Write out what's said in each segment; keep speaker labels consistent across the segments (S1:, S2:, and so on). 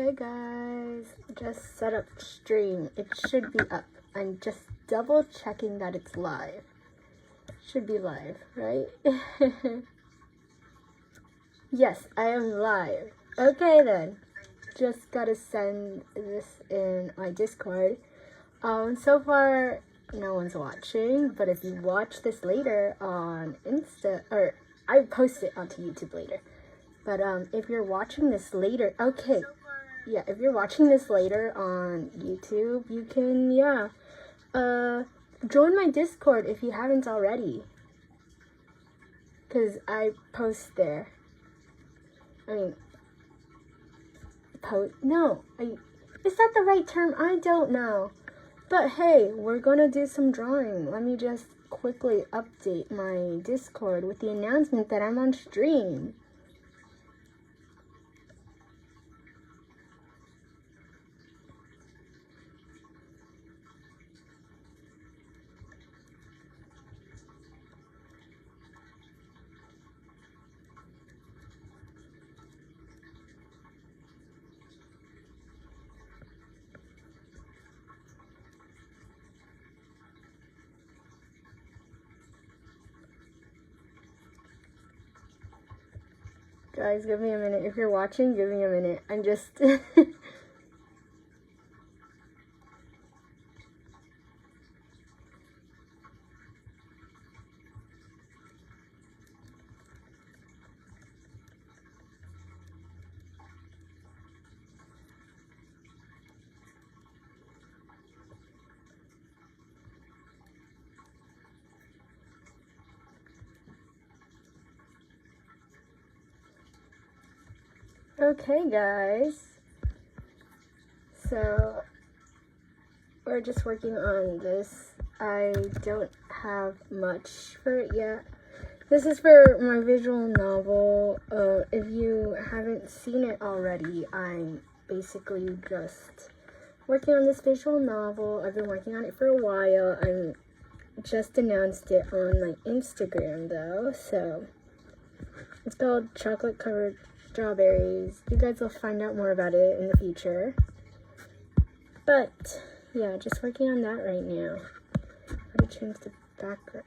S1: Hey guys, just set up stream. It should be up. I'm just double checking that it's live. Should be live, right? Yes, I am live. Okay then. Just gotta send this in my Discord. So far no one's watching, but if you watch this later on Insta, or I post it onto YouTube later. But if you're watching this later, okay. Yeah, if you're watching this later on YouTube, you can, join my Discord if you haven't already. Because I post there. Is that the right term? I don't know. But hey, we're gonna do some drawing. Let me just quickly update my Discord with the announcement that I'm on stream. Guys, give me a minute. If you're watching, give me a minute. I'm just... Okay, guys. So, we're just working on this. I don't have much for it yet. This is for my visual novel. If you haven't seen it already, I'm basically just working on this visual novel. I've been working on it for a while. I just announced it on my Instagram, though, so it's called Chocolate Covered Strawberries. You guys will find out more about it in the future. But yeah, just working on that right now. How to change the background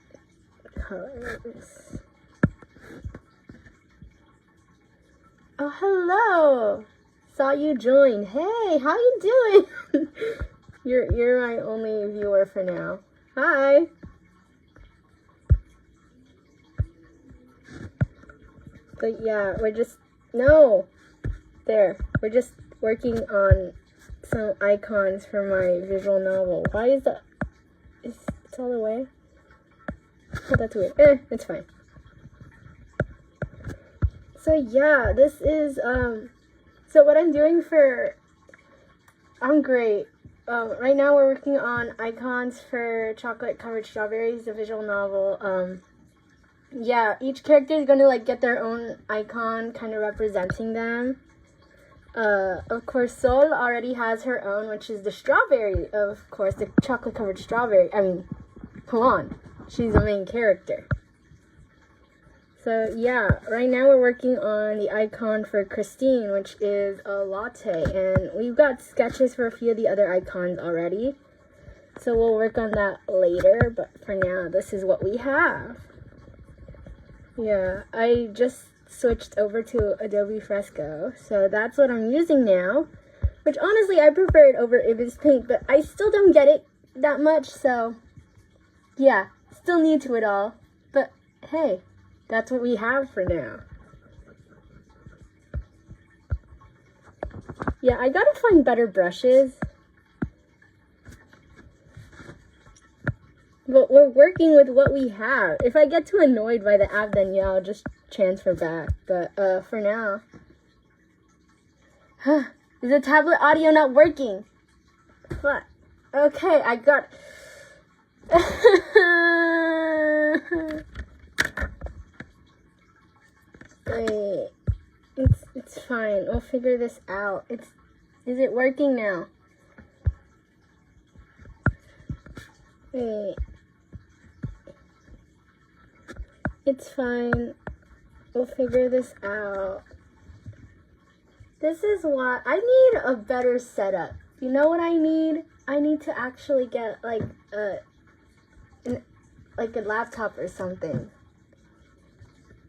S1: colors. Oh, hello! Saw you join. Hey, how you doing? You're my only viewer for now. Hi. But yeah, we're just we're just working on some icons for my visual novel. Why is that? It's all the way? Oh, that's weird. It's fine. So yeah, this is, so what I'm doing I'm great. Right now we're working on icons for Chocolate Covered Strawberries, the visual novel. Yeah, each character is gonna get their own icon kind of representing them. Of course, Sol already has her own, which is the strawberry, of course, the chocolate covered strawberry. I mean, come on, she's the main character. So yeah, right now we're working on the icon for Christine, which is a latte, and we've got sketches for a few of the other icons already. So we'll work on that later, but for now, this is what we have. Yeah, I just switched over to Adobe Fresco, so that's what I'm using now, which honestly I prefer it over Ibis Paint, but I still don't get it that much, so yeah, still new to it all, but hey, that's what we have for now. Yeah, I gotta find better brushes, but we're working with what we have. If I get too annoyed by the app, then yeah, I'll just transfer back. But for now, is the tablet audio not working? What? Okay, I got. Wait, it's fine. We'll figure this out. Is it working now? Wait. It's fine. We'll figure this out. This is why I need a better setup. You know what I need? I need to actually get like a laptop or something.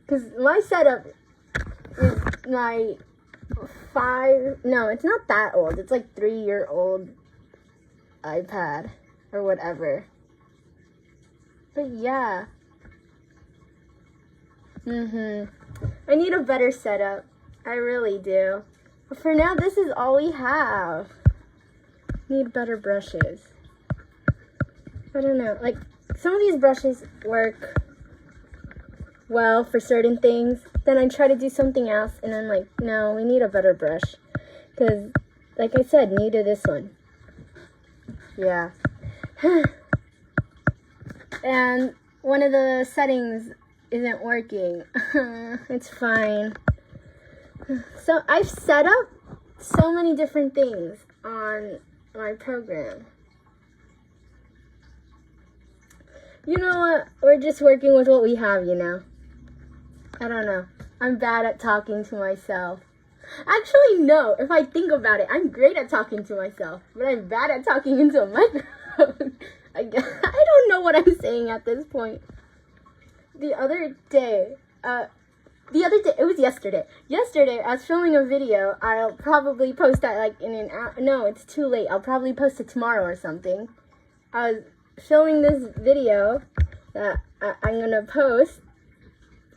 S1: Cause my setup is my it's not that old. It's like 3-year-old iPad or whatever. But yeah. I need a better setup. I really do. But for now, this is all we have. Need better brushes. I don't know. Like, some of these brushes work well for certain things. Then I try to do something else, and I'm like, no, we need a better brush. Because, like I said, needed this one. Yeah. And one of the settings isn't working. It's fine. So I've set up so many different things on my program. You know what? We're just working with what we have, you know. I don't know. I'm bad at talking to myself. Actually, no. If I think about it, I'm great at talking to myself. But I'm bad at talking into a microphone. I don't know what I'm saying at this point. The other day, it was yesterday. Yesterday, I was filming a video. I'll probably post that like in an hour. No, it's too late. I'll probably post it tomorrow or something. I was filming this video that I'm gonna post.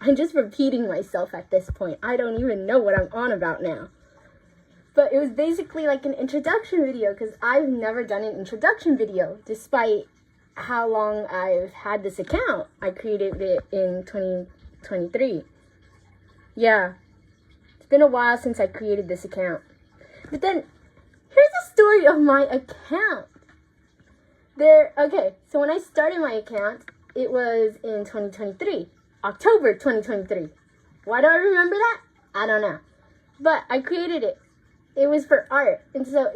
S1: I'm just repeating myself at this point. I don't even know what I'm on about now. But it was basically like an introduction video because I've never done an introduction video despite how long I've had this account. I created it in 2023. Yeah, it's been a while since I created this account. But then, here's the story of my account. Okay, so when I started my account, it was in 2023. October 2023. Why do I remember that? I don't know. But I created it. It was for art. And so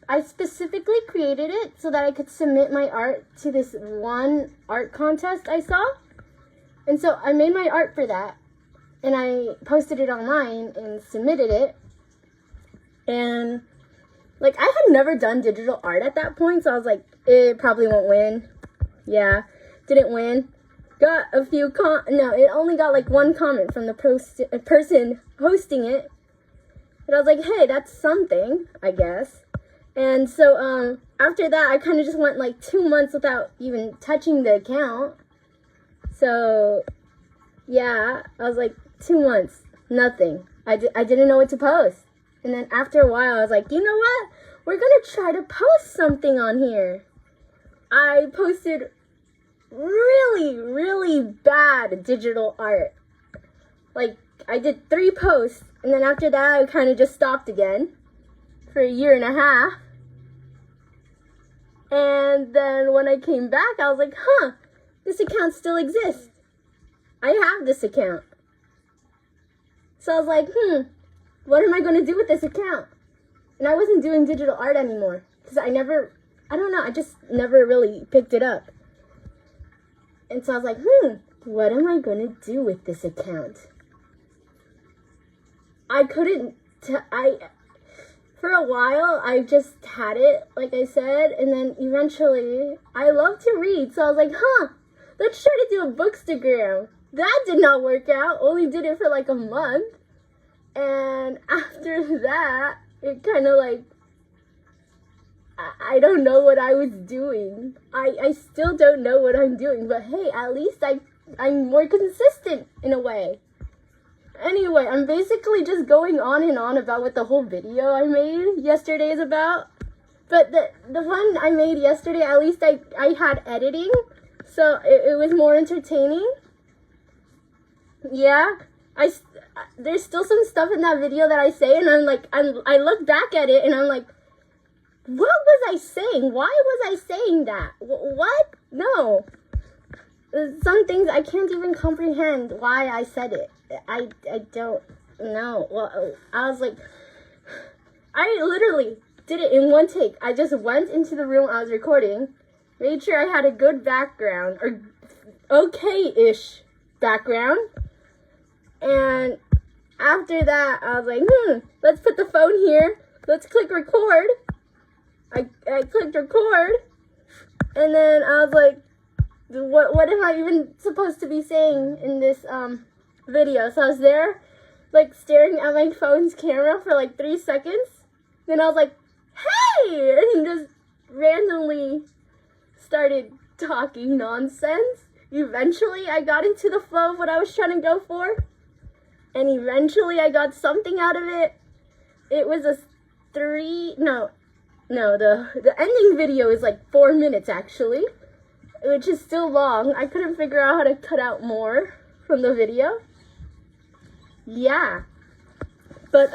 S1: I specifically created it so that I could submit my art to this one art contest I saw. And so I made my art for that. And I posted it online and submitted it. And, like, I had never done digital art at that point. So I was like, it probably won't win. Yeah, didn't win. Got a few it only got like one comment from the person hosting it. And I was like, hey, that's something, I guess. And so, after that, I kind of just went like 2 months without even touching the account. So, yeah, I was like, 2 months, nothing. I didn't know what to post. And then after a while, I was like, you know what? We're going to try to post something on here. I posted really, really bad digital art. Like, I did 3 posts, and then after that, I kind of just stopped again for 1.5 years. And then when I came back, I was like, this account still exists. I have this account. So I was like, what am I going to do with this account? And I wasn't doing digital art anymore because I just never really picked it up. And so I was like, what am I going to do with this account? For a while, I just had it, like I said, and then eventually, I love to read, so I was like, let's try to do a Bookstagram. That did not work out, only did it for like a month, and after that, it kind of like, I don't know what I was doing. I still don't know what I'm doing, but hey, at least I'm more consistent in a way. Anyway, I'm basically just going on and on about what the whole video I made yesterday is about. But the one I made yesterday, at least I had editing, so it was more entertaining. Yeah, there's still some stuff in that video that I say, and I look back at it, and I'm like, what was I saying? Why was I saying that? What? No. Some things I can't even comprehend why I said it. I don't know. Well, I was like, I literally did it in one take. I just went into the room I was recording, made sure I had a good background, or okay-ish background, and after that, I was like, let's put the phone here. Let's click record. I clicked record. And then I was like, what am I even supposed to be saying in this video? So I was there, like, staring at my phone's camera for like 3 seconds. Then I was like, hey! And just randomly started talking nonsense. Eventually, I got into the flow of what I was trying to go for. And eventually, I got something out of it. It was the ending video is like 4 minutes, actually. Which is still long. I couldn't figure out how to cut out more from the video. Yeah. But,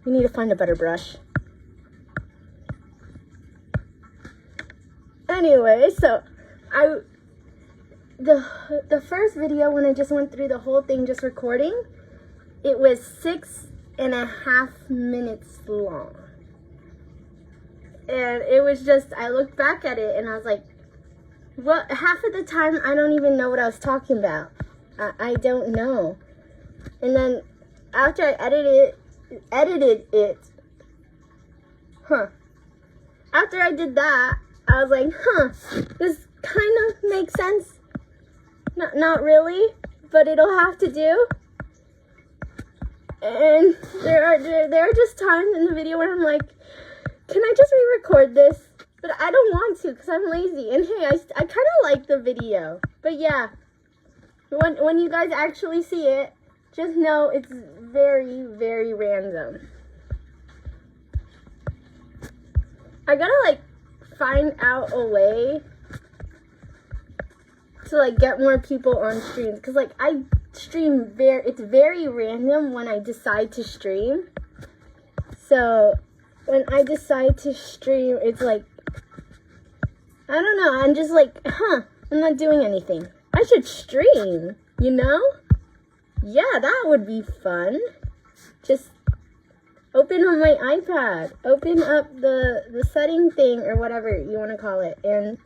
S1: we need to find a better brush. Anyway, so the first video, when I just went through the whole thing just recording, it was 6.5 minutes long. And it was just, I looked back at it and I was like, well, half of the time I don't even know what I was talking about. I don't know. And then after I edited it, after I did that, I was like, this kind of makes sense. Not really, but it'll have to do. And there are just times in the video where I'm like, can I just re-record this? But I don't want to because I'm lazy. And hey, I kind of like the video. But yeah, when you guys actually see it, just know it's very, very random. I gotta like find out a way to like get more people on streams, because like I stream it's very random when I decide to stream. So when I decide to stream, it's like, I don't know, I'm just like, I'm not doing anything. I should stream, you know? Yeah, that would be fun. Just open on my iPad, open up the setting thing or whatever you want to call it, and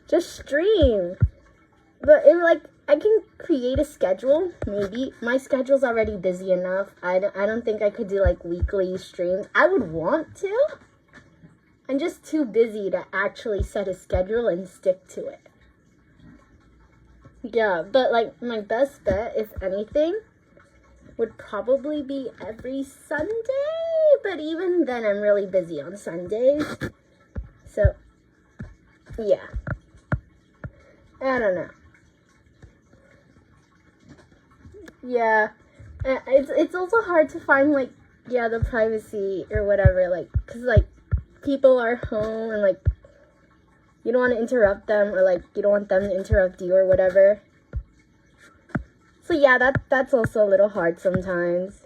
S1: just stream. But I can create a schedule, maybe. My schedule's already busy enough. I don't think I could do like weekly streams. I would want to. I'm just too busy to actually set a schedule and stick to it. Yeah, but like my best bet, if anything, would probably be every Sunday. But even then, I'm really busy on Sundays. So, yeah. I don't know. Yeah, it's also hard to find, like, the privacy or whatever, like, because, like, people are home and, like, you don't want to interrupt them, or, like, you don't want them to interrupt you or whatever. So, yeah, that's also a little hard sometimes.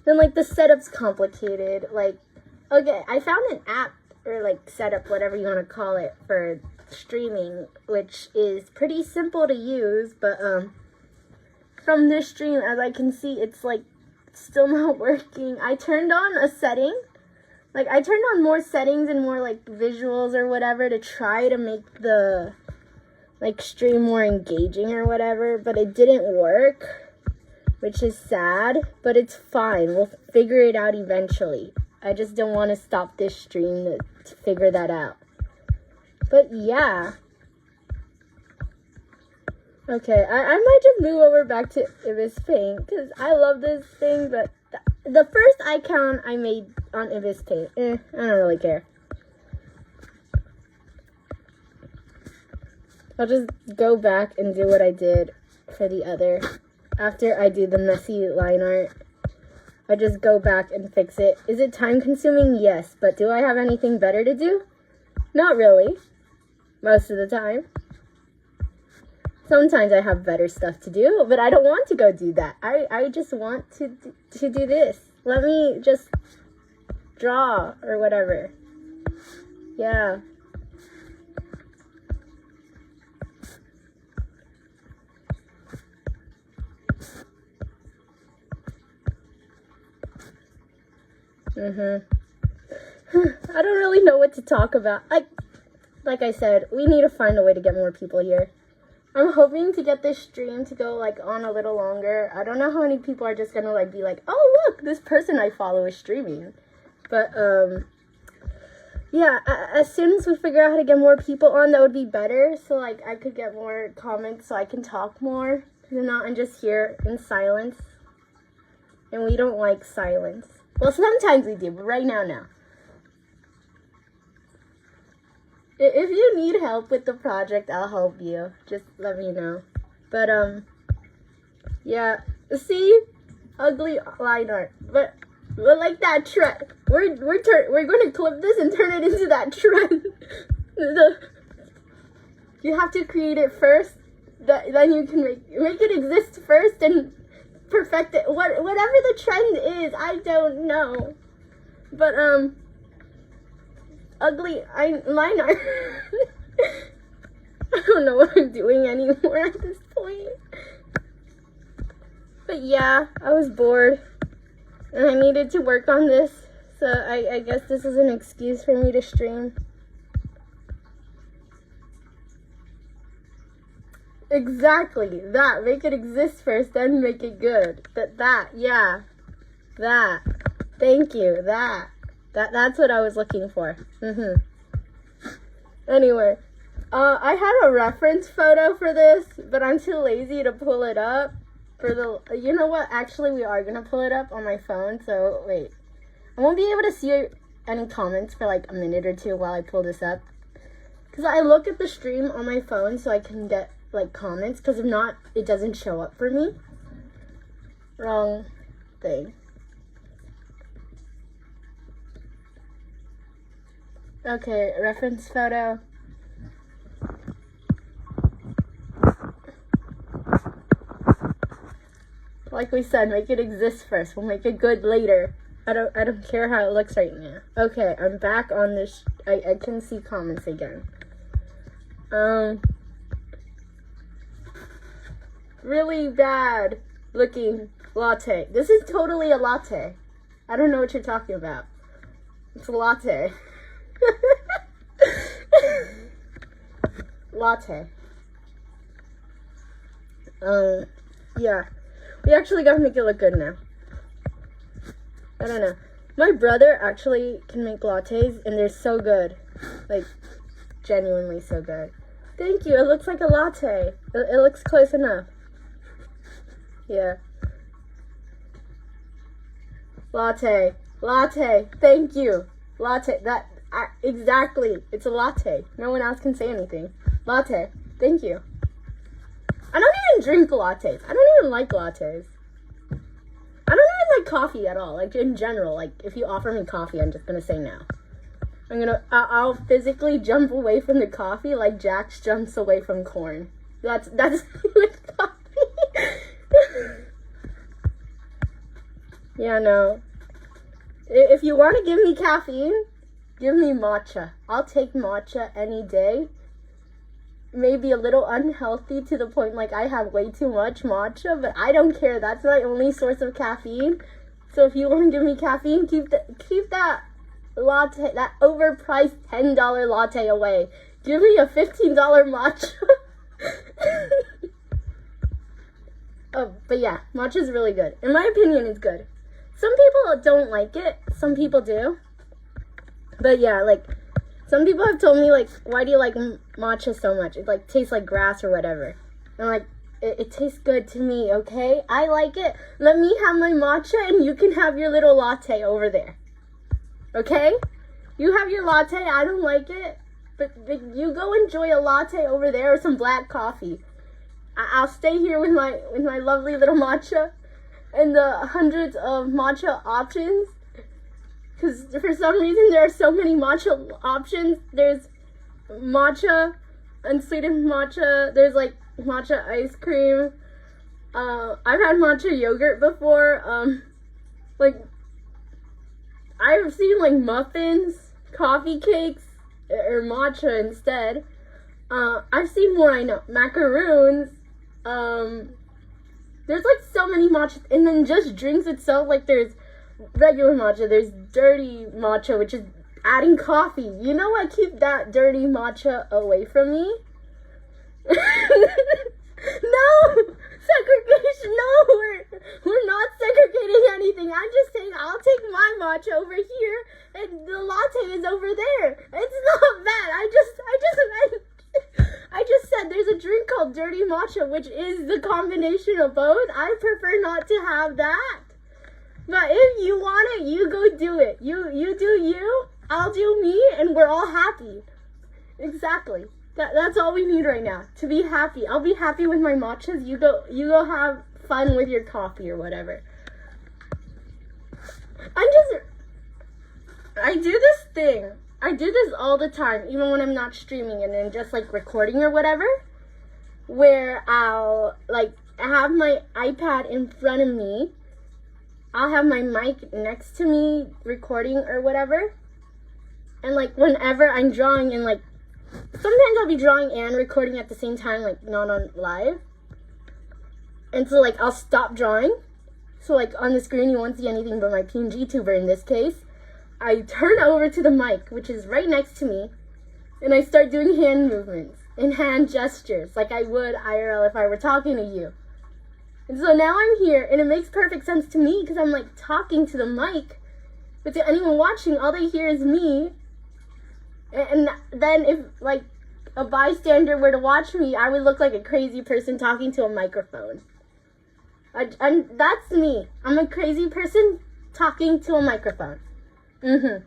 S1: Then, like, the setup's complicated. Like, okay, I found an app, or, like, setup, whatever you want to call it, for streaming, which is pretty simple to use, but, from this stream, as I can see, it's, like, still not working. I turned on a setting. Like, I turned on more settings and more, like, visuals or whatever to try to make the, like, stream more engaging or whatever, but it didn't work, which is sad, but it's fine. We'll figure it out eventually. I just don't want to stop this stream to figure that out. But, yeah. Okay, I might just move over back to Ibis Paint, because I love this thing, but the first icon I made on Ibis Paint, I don't really care. I'll just go back and do what I did for the other. After I do the messy line art, I just go back and fix it. Is it time consuming? Yes, but do I have anything better to do? Not really, most of the time. Sometimes I have better stuff to do, but I don't want to go do that. I just want to do this. Let me just draw or whatever. Yeah. I don't really know what to talk about. Like I said, we need to find a way to get more people here. I'm hoping to get this stream to go like on a little longer. I don't know how many people are just gonna like be like, oh look, this person I follow is streaming. But yeah, as soon as we figure out how to get more people on, that would be better. So like I could get more comments so I can talk more. And not and just hear in silence. And we don't like silence. Well, sometimes we do, but right now, no. If you need help with the project, I'll help you. Just let me know. But, yeah. See? Ugly line art. But like that trend. We're going to clip this and turn it into that trend. You have to create it first. Then you can make it exist first and perfect it. Whatever the trend is, I don't know. But, ugly line art. I don't know what I'm doing anymore at this point. But yeah, I was bored. And I needed to work on this. So I guess this is an excuse for me to stream. Exactly. That. Make it exist first, then make it good. Yeah. That. Thank you. That's what I was looking for. Anyway, I had a reference photo for this, but I'm too lazy to pull it up. You know what? Actually, we are gonna pull it up on my phone. So wait, I won't be able to see any comments for like a minute or two while I pull this up, because I look at the stream on my phone so I can get like comments. Because if not, it doesn't show up for me. Wrong thing. Okay, reference photo. Like we said, make it exist first. We'll make it good later. I don't care how it looks right now. Okay, I'm back on this. I can see comments again. Really bad looking latte. This is totally a latte. I don't know what you're talking about. It's a latte. Latte. Yeah. We actually gotta make it look good now. I don't know. My brother actually can make lattes, and they're so good. Like, genuinely so good. Thank you. It looks like a latte. It looks close enough. Yeah. Latte. Latte. Thank you. Latte. Exactly. It's a latte. No one else can say anything. Latte. Thank you. I don't even drink lattes. I don't even like lattes. I don't even like coffee at all. Like, in general. Like, if you offer me coffee, I'm just gonna say no. I'll physically jump away from the coffee like Jax jumps away from corn. That's with coffee. Yeah, no. If you want to give me caffeine, give me matcha. I'll take matcha any day. Maybe a little unhealthy to the point like I have way too much matcha, but I don't care. That's my only source of caffeine. So if you want to give me caffeine, keep that latte, that overpriced $10 latte away. Give me a $15 matcha. Oh, but yeah, matcha is really good. In my opinion, it's good. Some people don't like it. Some people do. But yeah, like, some people have told me, like, why do you like matcha so much? It, like, tastes like grass or whatever. And, like, it tastes good to me, okay? I like it. Let me have my matcha and you can have your little latte over there. Okay? You have your latte. I don't like it. But you go enjoy a latte over there or some black coffee. I'll stay here with my lovely little matcha and the hundreds of matcha options. Because for some reason there are so many matcha options. There's matcha, unsweetened matcha. There's like matcha ice cream. I've had matcha yogurt before. Like, I've seen like muffins, coffee cakes, or matcha instead. I've seen more, I know. Macaroons. There's like so many matcha, and then just drinks itself, like there's regular matcha, there's dirty matcha, which is adding coffee. You know what? Keep that dirty matcha away from me. No! Segregation, no! We're not segregating anything. I'm just saying I'll take my matcha over here and the latte is over there. It's not bad. I just said there's a drink called dirty matcha, which is the combination of both. I prefer not to have that. But if you want it, you go do it. You do you, I'll do me, and we're all happy. Exactly. That's all we need right now, to be happy. I'll be happy with my matchas. You go have fun with your coffee or whatever. I do this thing. I do this all the time, even when I'm not streaming and then just like recording or whatever, where I'll like have my iPad in front of me. I'll have my mic next to me recording or whatever. And like whenever I'm drawing and like, sometimes I'll be drawing and recording at the same time, like not on live. And so like I'll stop drawing. So like on the screen you won't see anything but my PNG tuber in this case. I turn over to the mic, which is right next to me, and I start doing hand movements and hand gestures like I would IRL if I were talking to you. And so now I'm here, and it makes perfect sense to me because I'm like talking to the mic, but to anyone watching, all they hear is me. And then if like a bystander were to watch me, I would look like a crazy person talking to a microphone. And that's me. I'm a crazy person talking to a microphone. And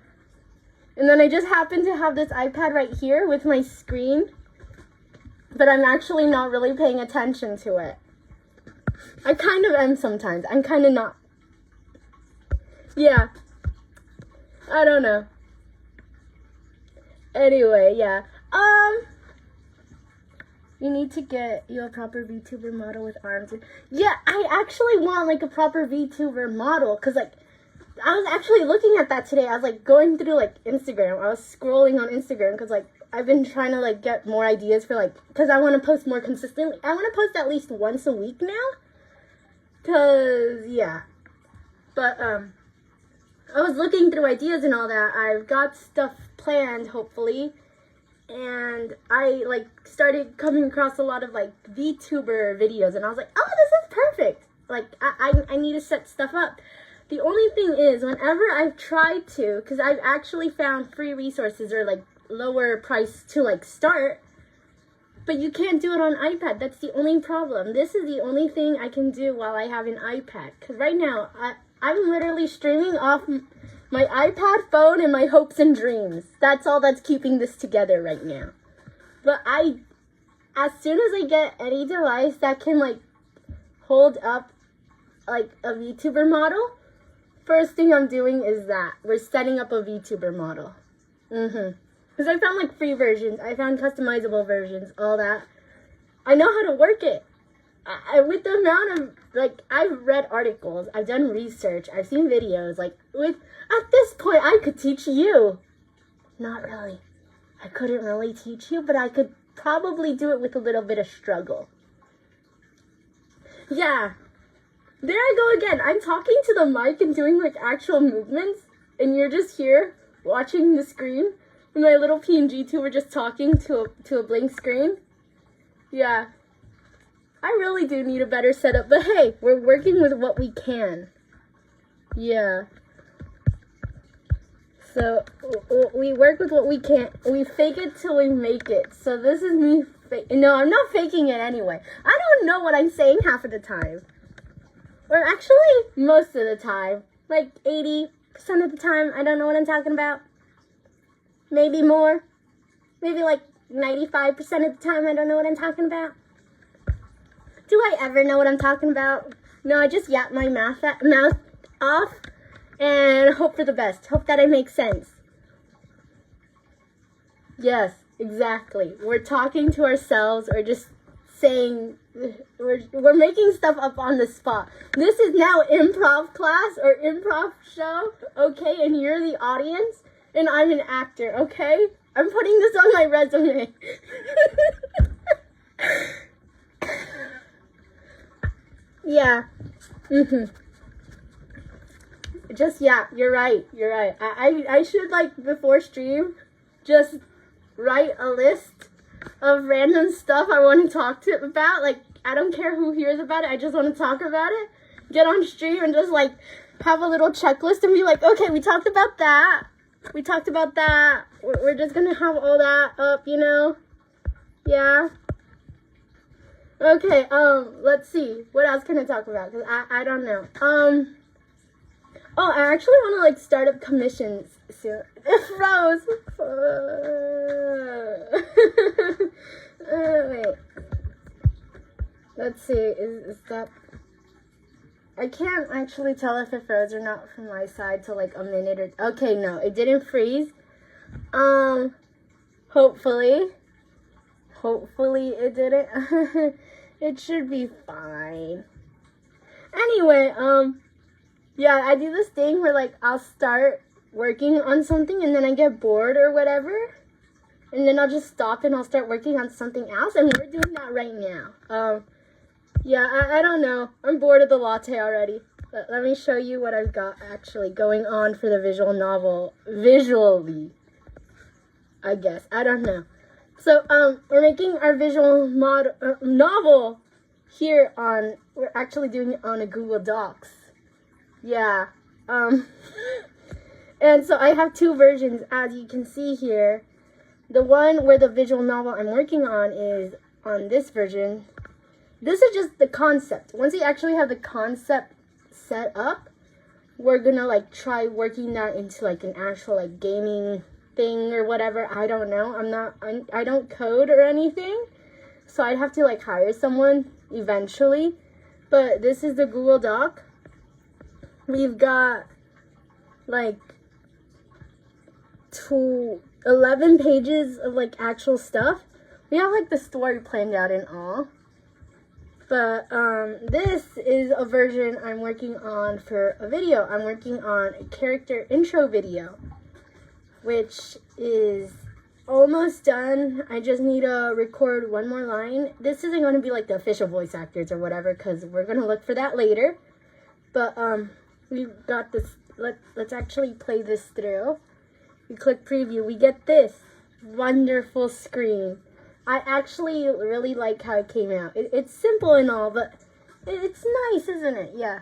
S1: then I just happen to have this iPad right here with my screen, but I'm actually not really paying attention to it. I kind of am sometimes. I'm kind of not. Yeah. I don't know. Anyway, yeah. You need to get you a proper VTuber model with arms. Yeah, I actually want like a proper VTuber model, because like I was actually looking at that today. I was like going through like Instagram. I was scrolling on Instagram because like I've been trying to like get more ideas for like, because I want to post more consistently. I want to post at least once a week now. Because yeah. But I was looking through ideas and all that. I've got stuff planned, hopefully. And I like started coming across a lot of like VTuber videos, and I was like, oh, this is perfect. Like I need to set stuff up. The only thing is, whenever I've tried to, because I've actually found free resources or like lower price to like start, but you can't do it on iPad. That's the only problem. This is the only thing I can do while I have an iPad. Because right now, I'm literally streaming off my iPad phone and my hopes and dreams. That's all that's keeping this together right now. But as soon as I get any device that can like hold up like a VTuber model, first thing I'm doing is that. We're setting up a VTuber model. Because I found like free versions. I found customizable versions, all that. I know how to work it. With the amount of, like, I've read articles, I've done research, I've seen videos, like, at this point, I could teach you. Not really. I couldn't really teach you, but I could probably do it with a little bit of struggle. Yeah. There I go again. I'm talking to the mic and doing, like, actual movements, and you're just here watching the screen, and my little PNG tuber just talking to a blank screen. Yeah. I really do need a better setup, but hey, we're working with what we can. Yeah. So, we work with what we can. We fake it till we make it. So this is me no, I'm not faking it anyway. I don't know what I'm saying half of the time. Or actually, most of the time. Like 80% of the time, I don't know what I'm talking about. Maybe more. Maybe like 95% of the time, I don't know what I'm talking about. Do I ever know what I'm talking about? No, I just yap my mouth off and hope for the best. Hope that I make sense. Yes, exactly. We're talking to ourselves or just saying, we're making stuff up on the spot. This is now improv class or improv show, okay? And you're the audience and I'm an actor, okay? I'm putting this on my resume. Yeah. Just, yeah, you're right. I should, like, before stream, just write a list of random stuff I want to talk to about. Like, I don't care who hears about it. I just want to talk about it. Get on stream and just, like, have a little checklist and be like, okay, we talked about that. We talked about that. We're just going to have all that up, you know? Yeah. Okay, let's see. What else can I talk about? Because I don't know. Oh, I actually want to, like, start up commissions soon. It froze. Wait. Let's see. Is that... I can't actually tell if it froze or not from my side till, like, a minute or... Okay, no. It didn't freeze. Hopefully. Hopefully it didn't. It should be fine. Anyway, yeah, I do this thing where, like, I'll start working on something and then I get bored or whatever. And then I'll just stop and I'll start working on something else. And we're doing that right now. Yeah, I don't know. I'm bored of the latte already. But let me show you what I've got actually going on for the visual novel. Visually, I guess. I don't know. So, we're making our visual novel here on, we're actually doing it on a Google Docs. Yeah, and so I have two versions, as you can see here. The one where the visual novel I'm working on is on this version. This is just the concept. Once we actually have the concept set up, we're gonna, like, try working that into, like, an actual, like, gaming thing or whatever. I don't know. I don't code or anything, so I'd have to, like, hire someone eventually. But this is the Google Doc. We've got, like, 11 pages of, like, actual stuff. We have, like, the story planned out and all. But this is a version I'm working on for a video. I'm working on a character intro video, which is almost done. I just need to record one more line. This isn't going to be like the official voice actors or whatever, because we're going to look for that later. But we've got this. Let's actually play this through. We click preview. We get this wonderful screen. I actually really like how it came out. It's simple and all, but it's nice, isn't it? Yeah.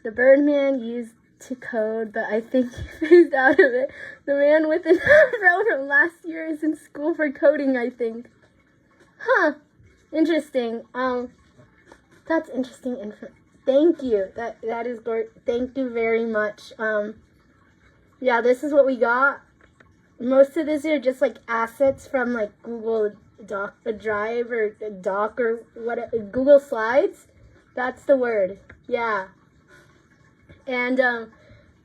S1: The Birdman used to code, but I think he phased out of it. The man with an afro from last year is in school for coding, I think. Huh. Interesting. That's interesting info. Thank you. That is great. Thank you very much. Yeah, this is what we got. Most of this are just, like, assets from, like, Google Drive or Doc or what, Google Slides. That's the word. Yeah. And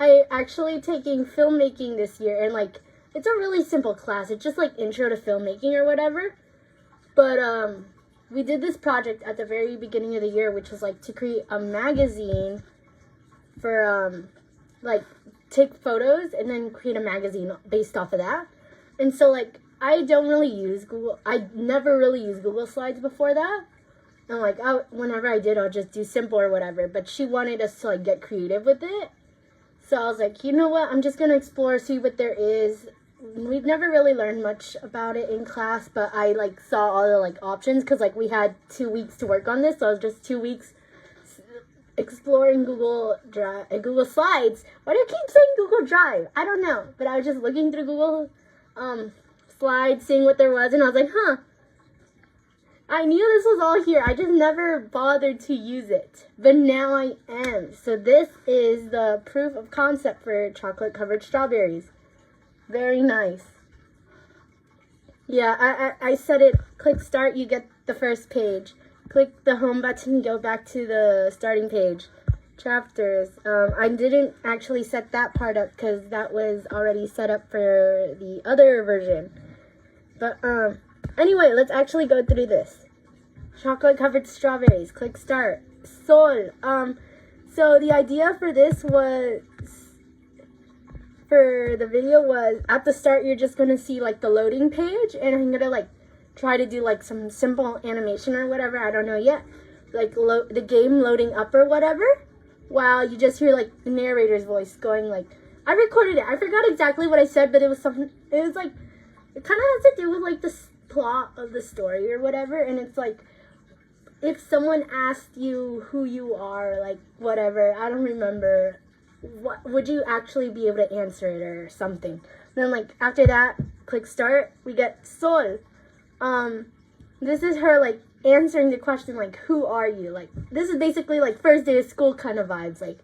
S1: I actually taking filmmaking this year, and, like, it's a really simple class. It's just, like, intro to filmmaking or whatever. But we did this project at the very beginning of the year, which was, like, to create a magazine for like, take photos and then create a magazine based off of that. And so, like, I don't really use Google. I never really used Google Slides before that. And, like, whenever I did, I'll just do simple or whatever. But she wanted us to, like, get creative with it. So I was like, you know what? I'm just going to explore, see what there is. We've never really learned much about it in class, but I, like, saw all the, like, options because, like, we had 2 weeks to work on this. So it was just 2 weeks exploring Google Drive, Google Slides. Why do I keep saying Google Drive? I don't know. But I was just looking through Google Slides, seeing what there was, and I was like, huh. I knew this was all here. I just never bothered to use it. But now I am. So this is the proof of concept for chocolate-covered strawberries. Very nice. Yeah, I said it. Click start, you get the first page. Click the home button, go back to the starting page. Chapters. I didn't actually set that part up because that was already set up for the other version. But, anyway, let's actually go through this. Chocolate-covered strawberries. Click start. Sol. So the idea for this was, for the video was, at the start you're just going to see, like, the loading page, and I'm going to, like, try to do, like, some simple animation or whatever, I don't know yet. Like, the game loading up or whatever, while you just hear, like, the narrator's voice going, like, I recorded it. I forgot exactly what I said, but it was something, it was, like, it kind of has to do with, like, the plot of the story or whatever, and it's like, if someone asked you who you are, like, whatever, I don't remember, what would you actually be able to answer it or something? Then, like, after that, click start, we get Sol. This is her, like, answering the question, like, who are you? Like, this is basically, like, first day of school kind of vibes. Like,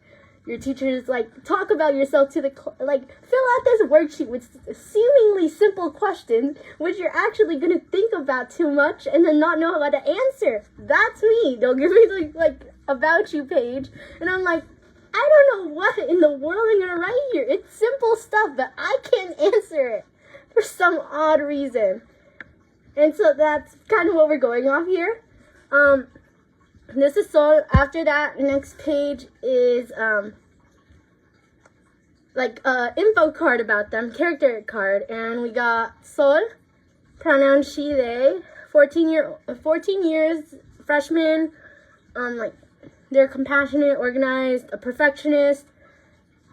S1: your teacher's like, talk about yourself to the, like, fill out this worksheet with seemingly simple questions, which you're actually going to think about too much and then not know how to answer. That's me. They'll give me, like, about you page, and I'm like, I don't know what in the world I'm going to write here. It's simple stuff, but I can't answer it for some odd reason. And so that's kind of what we're going off here. This is Sol. After that, next page is like info card about them, character card, and we got Sol, pronoun she they, 14 years, freshman, like, they're compassionate, organized, a perfectionist.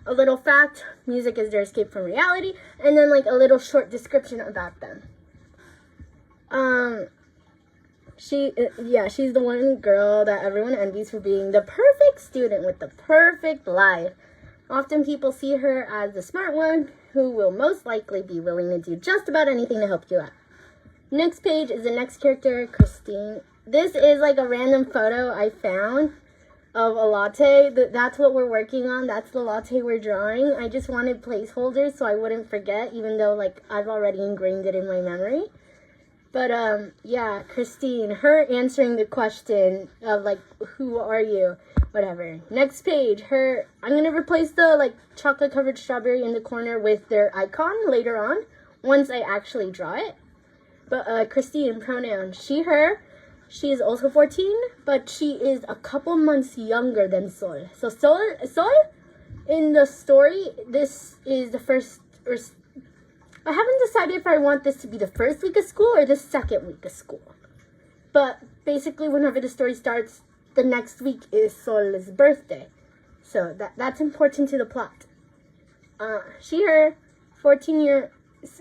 S1: A little fact, music is their escape from reality, and then, like, a little short description about them. She's the one girl that everyone envies for being the perfect student with the perfect life. Often people see her as the smart one who will most likely be willing to do just about anything to help you out. Next page is the next character, Christine. This is, like, a random photo I found of a latte. That's what we're working on. That's the latte we're drawing. I just wanted placeholders so I wouldn't forget, even though, like, I've already ingrained it in my memory. But, yeah, Christine, her answering the question of, like, who are you? Whatever. Next page, I'm going to replace the, like, chocolate-covered strawberry in the corner with their icon later on, once I actually draw it. But, Christine, pronoun, she, her. She is also 14, but she is a couple months younger than Sol. So Sol, in the story, this is the first, I haven't decided if I want this to be the first week of school or the second week of school. But basically, whenever the story starts, the next week is Sol's birthday. So that's important to the plot. She, her, 14 years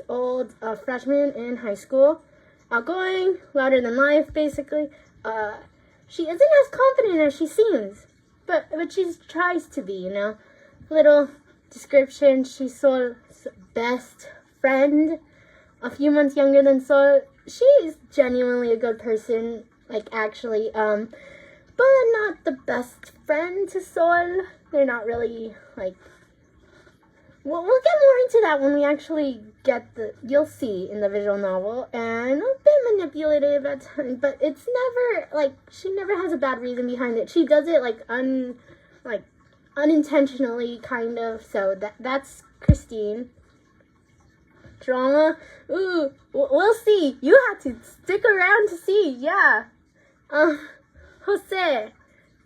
S1: old, freshman in high school. Outgoing, louder than life, basically. She isn't as confident as she seems, but she tries to be, you know. Little description, she's Sol's best friend, a few months younger than Sol. She's genuinely a good person, like, actually, but not the best friend to Sol. They're not really, like, we'll get more into that when we actually get you'll see in the visual novel, and a bit manipulative at times, but it's never, like, she never has a bad reason behind it. She does it, like, unintentionally, kind of, so that's Christine. Drama, ooh, we'll see. You have to stick around to see, yeah. Jose,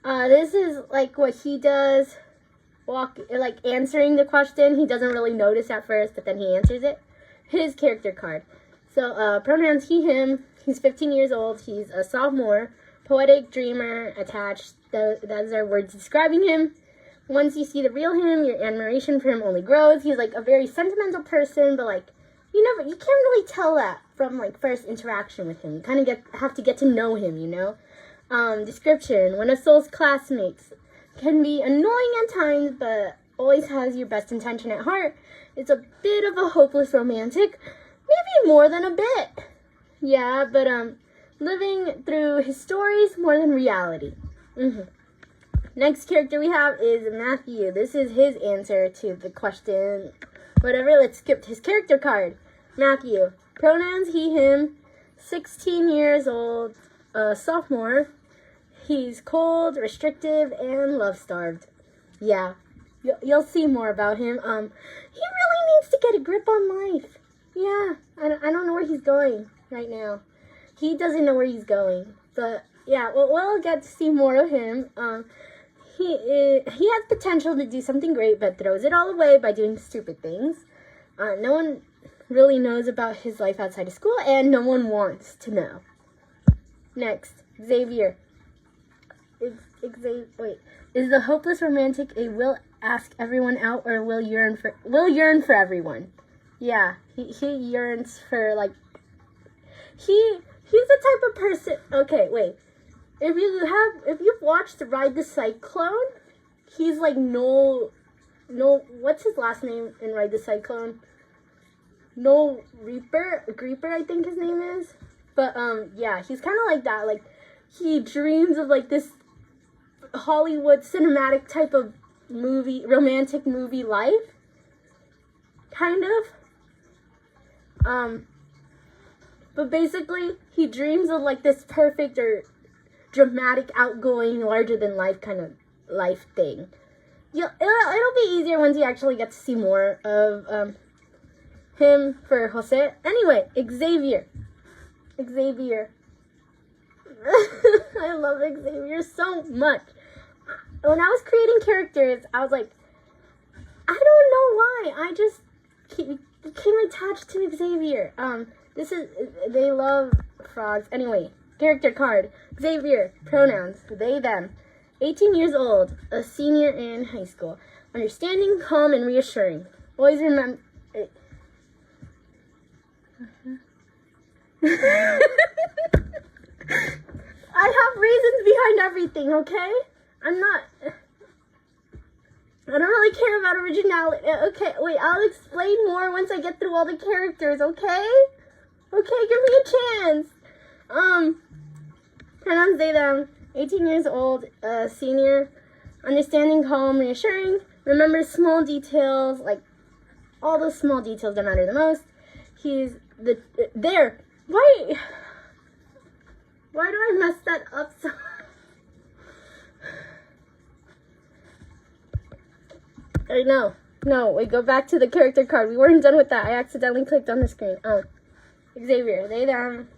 S1: this is, like, what he does. Like, answering the question. He doesn't really notice at first, but then he answers it. His character card. So, pronouns he, him. He's 15 years old. He's a sophomore. Poetic, dreamer, attached. Those are words describing him. Once you see the real him, your admiration for him only grows. He's, like, a very sentimental person, but, like, you can't really tell that from, like, first interaction with him. You kind of have to get to know him, you know? Description. One of Sol's classmates. Can be annoying at times, but always has your best intention at heart. It's a bit of a hopeless romantic, maybe more than a bit. Yeah, but living through his stories more than reality. Next character we have is Matthew. This is his answer to the question. Whatever, let's skip his character card. Matthew, pronouns he, him, 16 years old, sophomore. He's cold, restrictive, and love-starved. Yeah, you'll see more about him. He really needs to get a grip on life. Yeah, I don't know where he's going right now. He doesn't know where he's going. But, yeah, we'll get to see more of him. He has potential to do something great, but throws it all away by doing stupid things. No one really knows about his life outside of school, and no one wants to know. Next, Xavier. Is the hopeless romantic a will ask everyone out or will yearn for everyone? Yeah, he yearns for, like, he's the type of person. Okay, wait. If you've watched Ride the Cyclone, he's like no, what's his last name in Ride the Cyclone? No Greeper, I think his name is. But yeah, he's kind of like that. Like, he dreams of like this Hollywood cinematic type of movie, romantic movie life, kind of. But basically, he dreams of like this perfect or dramatic, outgoing, larger than life kind of life thing. Yeah, it'll be easier once you actually get to see more of him for Jose. Anyway, Xavier. I love Xavier so much. When I was creating characters, I was like, I don't know why. I just became attached to Xavier. They love frogs. Anyway, character card. Xavier, pronouns, they, them. 18 years old, a senior in high school. Understanding, calm, and reassuring. Always remember... I have reasons behind everything, okay? I don't really care about originality. Okay, wait, I'll explain more once I get through all the characters, okay? Okay, give me a chance. Pronouns they, them. 18 years old, senior. Understanding, calm, reassuring. Remember small details, like all those small details that matter the most. He's there. Why do I mess that up so? I know. No, wait, go back to the character card. We weren't done with that. I accidentally clicked on the screen. Xavier, they, them.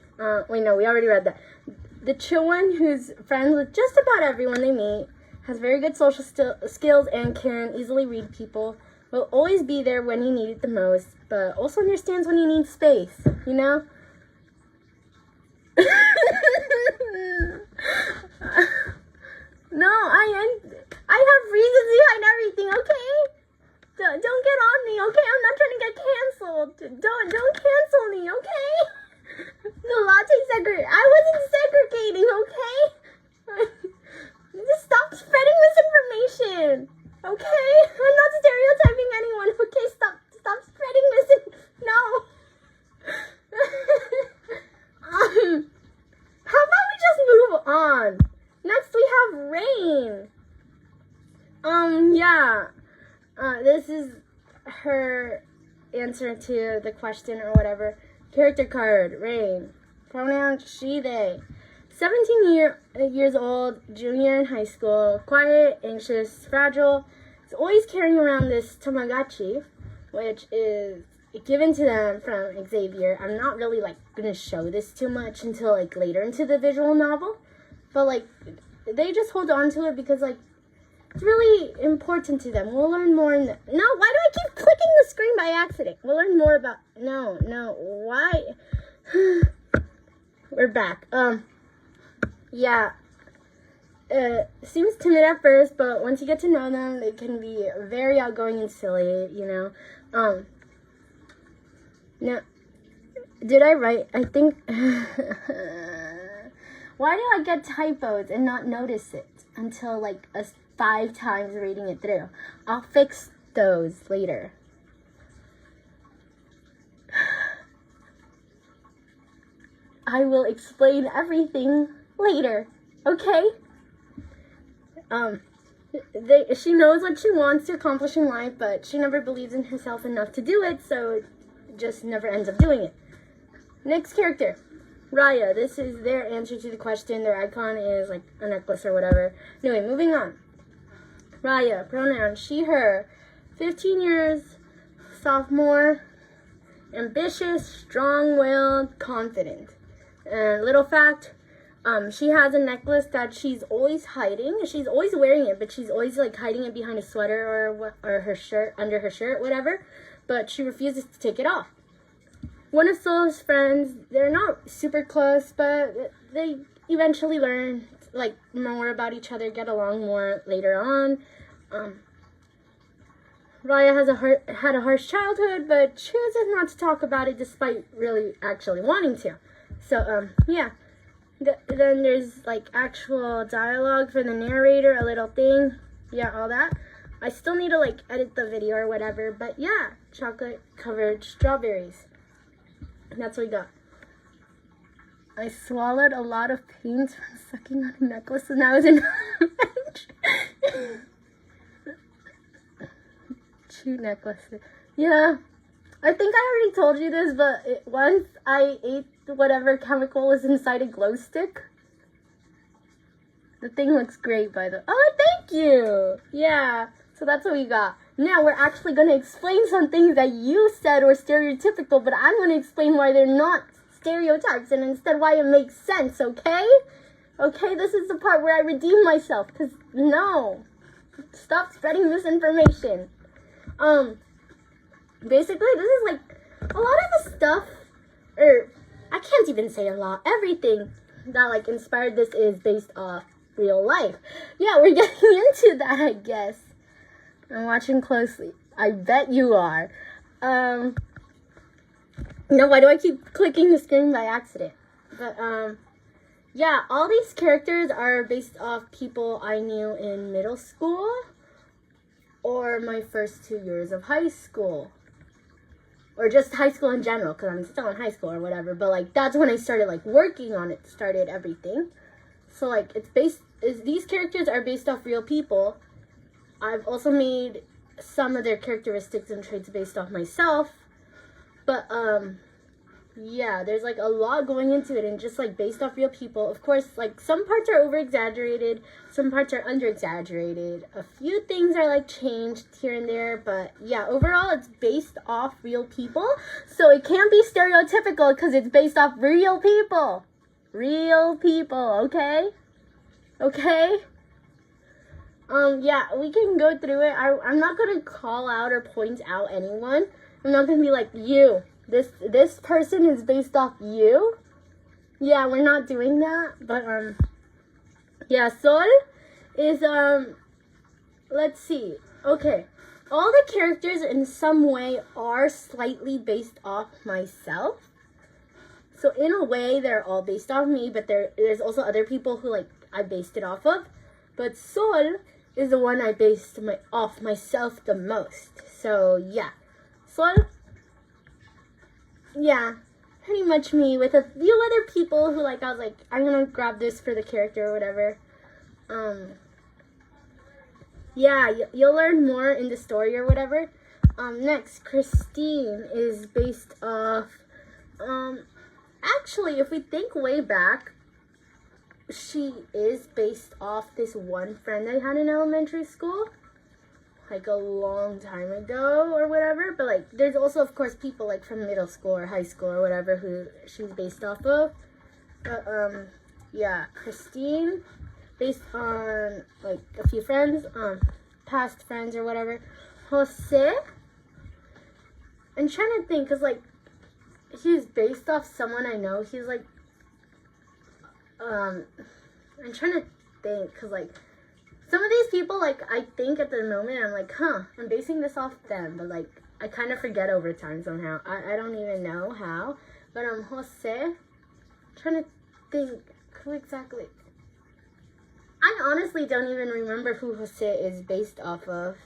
S1: Wait, no, we already read that. The chill one who's friends with just about everyone they meet, has very good social skills and can easily read people, will always be there when you need it the most, but also understands when you need space, you know? No, I have reasons behind everything, okay? Don't get on me, okay? I'm not trying to get canceled. Don't cancel me, okay? The latte segregate. I wasn't segregating, okay? Just stop spreading misinformation, okay? I'm not stereotyping anyone, okay? Stop spreading No. How about we just move on? Next we have Rain. Yeah. This is her answer to the question or whatever. Character card, Rain. Pronouns, she, they. 17 years old, junior in high school, quiet, anxious, fragile. Is always carrying around this Tamagotchi, which is given to them from Xavier. I'm not really gonna show this too much until later into the visual novel, but they just hold on to it because it's really important to them. We'll learn more in the... No, why do I keep clicking the screen by accident? We'll learn more about... No, why? We're back. Yeah. Seems timid at first, but once you get to know them, they can be very outgoing and silly, you know? Now, did I write... I think... Why do I get typos and not notice it until 5 times reading it through? I'll fix those later. I will explain everything later, okay? She knows what she wants to accomplish in life, but she never believes in herself enough to do it, so just never ends up doing it. Next character. Raya. This is their answer to the question. Their icon is a necklace or whatever. Anyway, moving on. Raya, pronoun, she, her. 15 years, sophomore, ambitious, strong-willed, confident. And little fact, she has a necklace that she's always hiding. She's always wearing it, but she's always hiding it behind a sweater or her shirt, under her shirt, whatever. But she refuses to take it off. One of Soul's friends, they're not super close, but they eventually learn more about each other, get along more later on. Raya had a harsh childhood, but chooses not to talk about it despite really actually wanting to. So, yeah. Then there's like actual dialogue for the narrator, a little thing. Yeah, all that. I still need to like edit the video or whatever, but yeah, chocolate covered strawberries. That's what we got. I swallowed a lot of paint from sucking on a necklace and I was in chew necklaces. Yeah. I think I already told you this, but once I ate whatever chemical was inside a glow stick. The thing looks great, by the way. Oh, thank you! Yeah, so that's what we got. Now, we're actually going to explain some things that you said were stereotypical, but I'm going to explain why they're not stereotypes, and instead why it makes sense, okay? Okay, this is the part where I redeem myself, because, no. Stop spreading misinformation. Basically, this is like a lot of the stuff, or I can't even say a lot, everything that like inspired this is based off real life. Yeah, we're getting into that, I guess. I'm watching closely. I bet you are. Why do I keep clicking the screen by accident? But, yeah, all these characters are based off people I knew in middle school or my first 2 years of high school. Or just high school in general, because I'm still in high school or whatever. But, like, that's when I started, like, working on it, started everything. So, like, these characters are based off real people. I've also made some of their characteristics and traits based off myself. But, yeah, there's, like, a lot going into it and just, like, based off real people. Of course, like, some parts are over-exaggerated, some parts are under-exaggerated. A few things are, like, changed here and there, but, yeah, overall, it's based off real people. So it can't be stereotypical because it's based off real people. Real people, okay? Okay? Yeah, we can go through it. I'm not going to call out or point out anyone. I'm not going to be like, you. This person is based off you. Yeah, we're not doing that. But, yeah, Sol is, let's see. Okay. All the characters in some way are slightly based off myself. So, in a way, they're all based off me, but there's also other people who, like, I based it off of. But Sol is the one I based off myself the most. So, yeah. Sol, yeah, pretty much me with a few other people who, like, I was like, I'm gonna grab this for the character or whatever. Yeah, you'll learn more in the story or whatever. Next, Christine is based off, actually, if we think way back, she is based off this one friend I had in elementary school, like a long time ago or whatever. But like, there's also, of course, people like from middle school or high school or whatever who she's based off of. But yeah, Christine, based on like a few friends, past friends or whatever. Jose, I'm trying to think, cause like he's based off someone I know. He's like, I'm trying to think, cause like some of these people, like, I think at the moment, I'm like, I'm basing this off them, but like, I kind of forget over time somehow. I don't even know how, but Jose, I'm trying to think who exactly. I honestly don't even remember who Jose is based off of.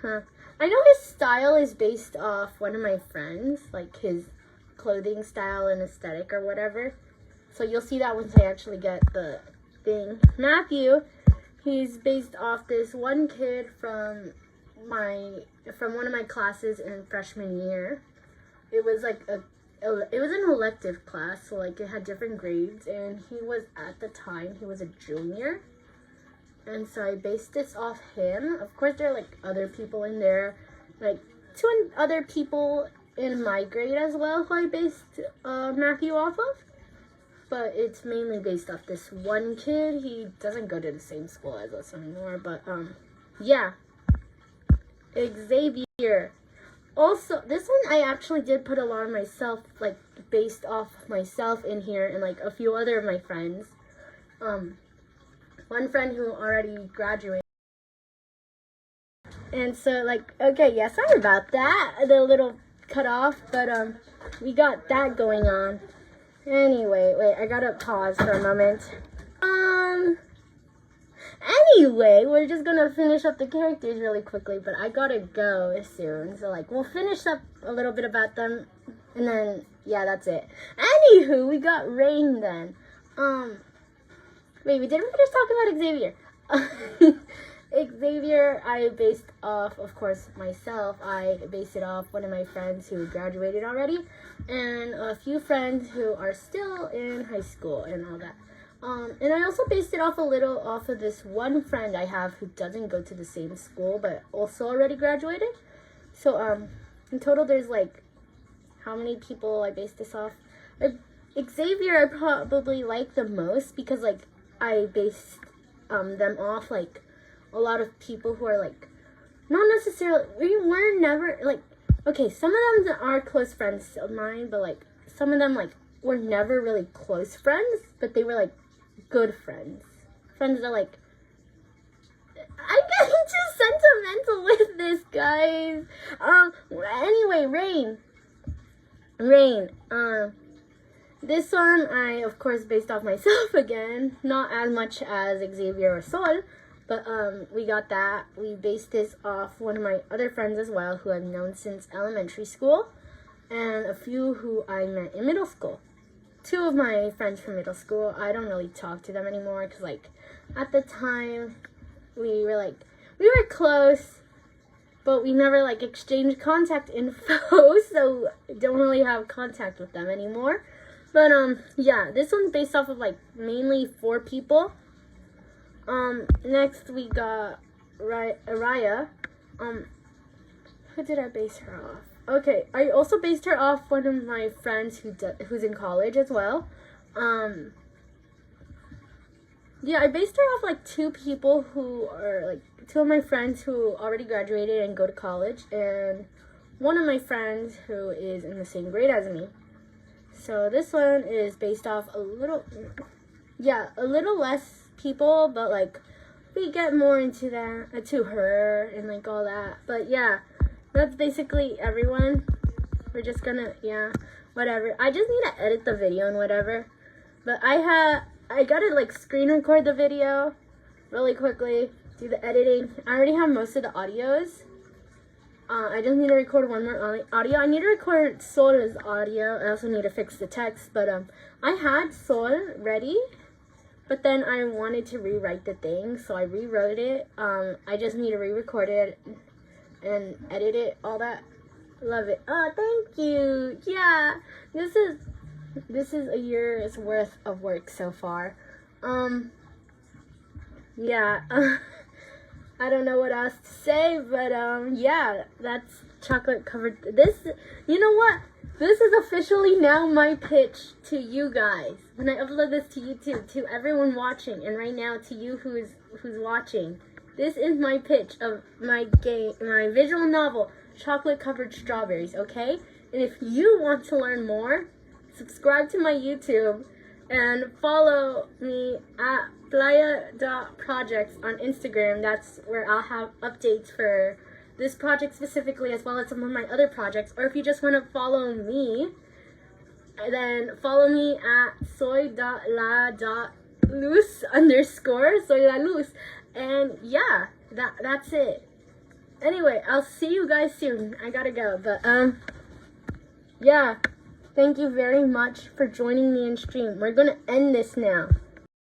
S1: I know his style is based off one of my friends, like his clothing style and aesthetic or whatever. So you'll see that once I actually get the thing. Matthew, he's based off this one kid from one of my classes in freshman year. It was like it was an elective class, so like it had different grades, and he was at the time he was a junior. And so I based this off him. Of course, there are like other people in there, like two other people in my grade as well who I based Matthew off of. But it's mainly based off this one kid. He doesn't go to the same school as us anymore. But, yeah. Xavier. Also, this one I actually did put a lot of myself, like, based off myself in here and, like, a few other of my friends. One friend who already graduated. And so, like, okay, yeah, sorry about that. The little cut off. But, we got that going on. Anyway, wait, I gotta pause for a moment. Anyway, we're just gonna finish up the characters really quickly, but I gotta go soon. So, like, we'll finish up a little bit about them, and then, yeah, that's it. Anywho, we got Rain then. Wait, didn't we just talk about Xavier? Xavier, I based off, of course, myself. I based it off one of my friends who graduated already, and a few friends who are still in high school and all that. And I also based it off a little off of this one friend I have who doesn't go to the same school, but also already graduated. So, in total, there's, like, how many people I based this off? Xavier I probably like the most because, like, I based them off, like, a lot of people who are, like, not necessarily, we were never, like, okay, some of them are close friends of mine, but, like, some of them, like, were never really close friends, but they were, like, good friends. Friends that, like, I'm getting too sentimental with this, guys. Anyway, Rain, this one I, of course, based off myself again, not as much as Xavier or Sol, but, we got that. We based this off one of my other friends as well, who I've known since elementary school, and a few who I met in middle school. Two of my friends from middle school, I don't really talk to them anymore, because, like, at the time, we were close, but we never, like, exchanged contact info, so don't really have contact with them anymore. But, yeah, this one's based off of, like, mainly 4 people. Next we got Araya. Who did I base her off? Okay, I also based her off one of my friends who's in college as well. Yeah, I based her off, like, 2 people who are, like, 2 of my friends who already graduated and go to college, and one of my friends who is in the same grade as me. So this one is based off a little less people, but, like, we get more into that, to her, and, like, all that. But, yeah, that's basically everyone. We're just gonna, yeah, whatever. I just need to edit the video and whatever. But I gotta, like, screen record the video really quickly, do the editing. I already have most of the audios. I just need to record one more audio. I need to record Sol's audio. I also need to fix the text, but, I had Sol ready, but then I wanted to rewrite the thing, so I rewrote it. I just need to re-record it and edit it, all that. Love it. Oh, thank you. Yeah, this is a year's worth of work so far. Yeah, I don't know what else to say, but, yeah, that's chocolate covered. You know what? This is officially now my pitch to you guys. When I upload this to YouTube, to everyone watching, and right now to you who's watching, this is my pitch of my visual novel, Chocolate Covered Strawberries, okay? And if you want to learn more, subscribe to my YouTube and follow me at playa.projects on Instagram. That's where I'll have updates for this project specifically, as well as some of my other projects. Or if you just want to follow me, then follow me at soy.la.luz _ soylaluz. And yeah, that's it. Anyway, I'll see you guys soon. I gotta go, but yeah, thank you very much for joining me in stream. We're gonna end this now.